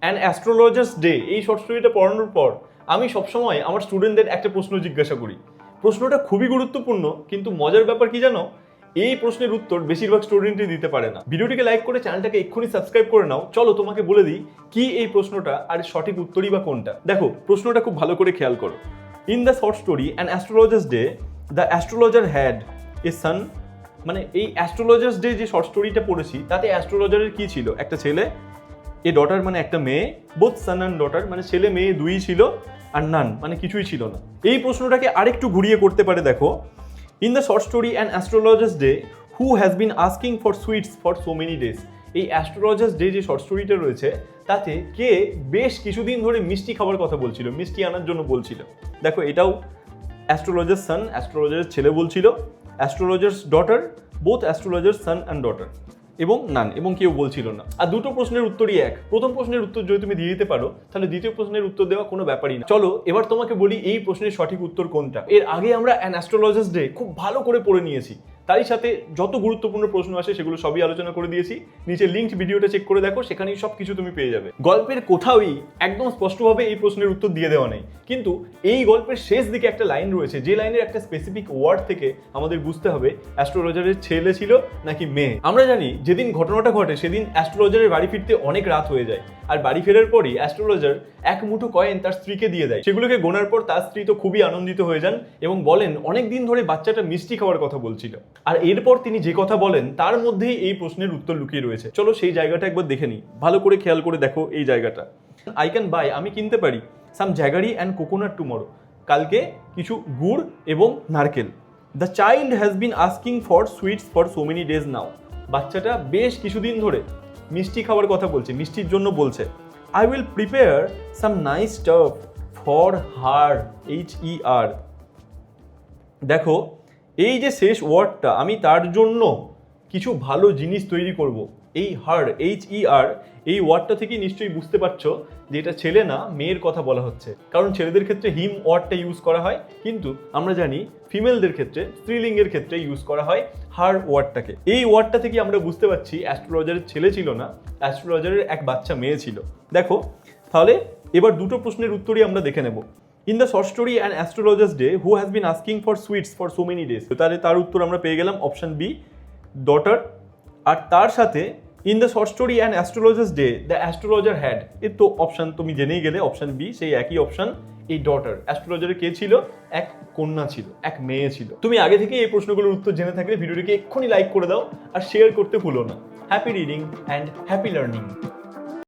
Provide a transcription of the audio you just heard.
An astrologer's day এই short স্টোরিটা পড়ানোর পর আমি সবসময় আমার স্টুডেন্টদের একটা প্রশ্ন জিজ্ঞাসা করি। প্রশ্নটা খুবই গুরুত্বপূর্ণ, কিন্তু মজার ব্যাপার কি জানো, এই প্রশ্নের উত্তর বেশিরভাগ স্টুডেন্টই দিতে পারে না। ভিডিওটিকে লাইক করে চ্যানেলটাকে এক্ষুনি সাবস্ক্রাইব করে নাও। চলো তোমাকে বলে দিই কি এই প্রশ্নটা আর সঠিক উত্তরই বা কোনটা। দেখো প্রশ্নটা খুব ভালো করে খেয়াল করো। In the short story an astrologer's day the astrologer had a son, মানে এই অ্যাস্ট্রোলজার্স ডে যে শর্ট স্টোরিটা পড়েছি তাতে অ্যাস্ট্রোলজারের কি ছিল, একটা ছেলে, এ ডটার মানে একটা মেয়ে, বোথ সান অ্যান্ড ডটার মানে ছেলে মেয়ে দুই ছিল, আর নান মানে কিছুই ছিল না। এই প্রশ্নটাকে আরেকটু ঘুরিয়ে করতে পারে। দেখো, in the short story an astrologer's day who has been asking for sweets for so many days. এই অ্যাস্ট্রোলজার্স ডে যে শর্ট স্টোরিটা রয়েছে তাতে কে বেশ কিছুদিন ধরে মিষ্টি খাবার কথা বলছিল, মিষ্টি আনার জন্য বলছিল। দেখো এটাও অ্যাস্ট্রোলজার সান, অ্যাস্ট্রোলজারের ছেলে বলছিল, astrologer's daughter, both astrologer son and daughter, এবং নান, এবং কেউ বলছিল না। আর দুটো প্রশ্নের উত্তরই এক। প্রথম প্রশ্নের উত্তর যদি তুমি দিয়ে দিতে পারো তাহলে দ্বিতীয় প্রশ্নের উত্তর দেওয়া কোনো ব্যাপারই না। চলো এবার তোমাকে বলি এই প্রশ্নের সঠিক উত্তর কোনটা। এর আগে আমরা অ্যান অ্যাস্ট্রোলজার্স ডে খুব ভালো করে পড়ে নিয়েছি, তারই সাথে যত গুরুত্বপূর্ণ প্রশ্ন আসে সেগুলো সবই আলোচনা করে দিয়েছি। নিচে লিঙ্ক ভিডিওটা চেক করে দেখো, সেখানেই সব কিছু তুমি পেয়ে যাবে। গল্পের কোথাওই একদম স্পষ্টভাবে এই প্রশ্নের উত্তর দিয়ে দেওয়া নেই, কিন্তু এই গল্পের শেষ দিকে একটা লাইন রয়েছে, যে লাইনের একটা স্পেসিফিক ওয়ার্ড থেকে আমাদের বুঝতে হবে অ্যাস্ট্রোলজারের ছেলে ছিল নাকি মেয়ে। আমরা জানি যেদিন ঘটনাটা ঘটে সেদিন অ্যাস্ট্রোলজারের বাড়ি ফিরতে অনেক রাত হয়ে যায়, আর বাড়ি ফেরার পরই অ্যাস্ট্রোলজার এক মুঠো কয়েন তার স্ত্রীকে দিয়ে দেয়। সেগুলোকে গোনার পর তার স্ত্রী তো খুবই আনন্দিত হয়ে যান এবং বলেন অনেক দিন ধরে বাচ্চাটা মিষ্টি খাওয়ার কথা বলছিল। আর এরপর তিনি যে কথা বলেন তার মধ্যেই এই প্রশ্নের উত্তর লুকিয়ে রয়েছে। চলো সেই জায়গাটা একবার দেখে নিই। ভালো করে খেয়াল করে দেখো এই জায়গাটা। আই ক্যান বাই, আমি কিনতে পারি, some jaggery and coconut tomorrow, কালকে কিছু গুড় এবং নারকেল। The child has been asking for sweets for so many days now, বাচ্চাটা বেশ কিছুদিন ধরে মিষ্টি খাওয়ার কথা বলছে, মিষ্টির জন্য বলছে। I will prepare some nice staff for her, HER। দেখো এই যে শেষ ওয়ার্ডটা, আমি তার জন্য কিছু ভালো জিনিস তৈরি করব, এই হার, HER, এই ওয়ার্ডটা থেকেই নিশ্চয়ই বুঝতে পারছো যে এটা ছেলে না মেয়ের কথা বলা হচ্ছে। কারণ ছেলেদের ক্ষেত্রে হিম ওয়ার্ডটা ইউজ করা হয়, কিন্তু আমরা জানি ফিমেলদের ক্ষেত্রে, স্ত্রীলিঙ্গের ক্ষেত্রে ইউজ করা হয় হার ওয়ার্ডটাকে। এই ওয়ার্ডটা থেকে আমরা বুঝতে পারছি অ্যাস্ট্রোলজারের ছেলে ছিল না, অ্যাস্ট্রোলজারের এক বাচ্চা মেয়ে ছিল। দেখো তাহলে এবার দুটো প্রশ্নের উত্তরই আমরা দেখে নেব। In the short story an astrologer's day who has been asking for sweets for so many days, তাহলে তার উত্তর আমরা পেয়ে গেলাম অপশন বি, ডটার। আর তার সাথে in the short story an astrologer's day the astrologer had, এর তো অপশন তুমি জেনেই গেলে, অপশন বি, সেই একই অপশন, এই ডটার। অ্যাস্ট্রোলজারের কে ছিল? এক কন্যা ছিল, এক মেয়ে ছিল। তুমি আগে থেকে এই প্রশ্নগুলোর উত্তর জেনে থাকলে ভিডিওটিকে এক্ষুনি লাইক করে দাও আর শেয়ার করতে ভুলো না। Happy reading and happy learning.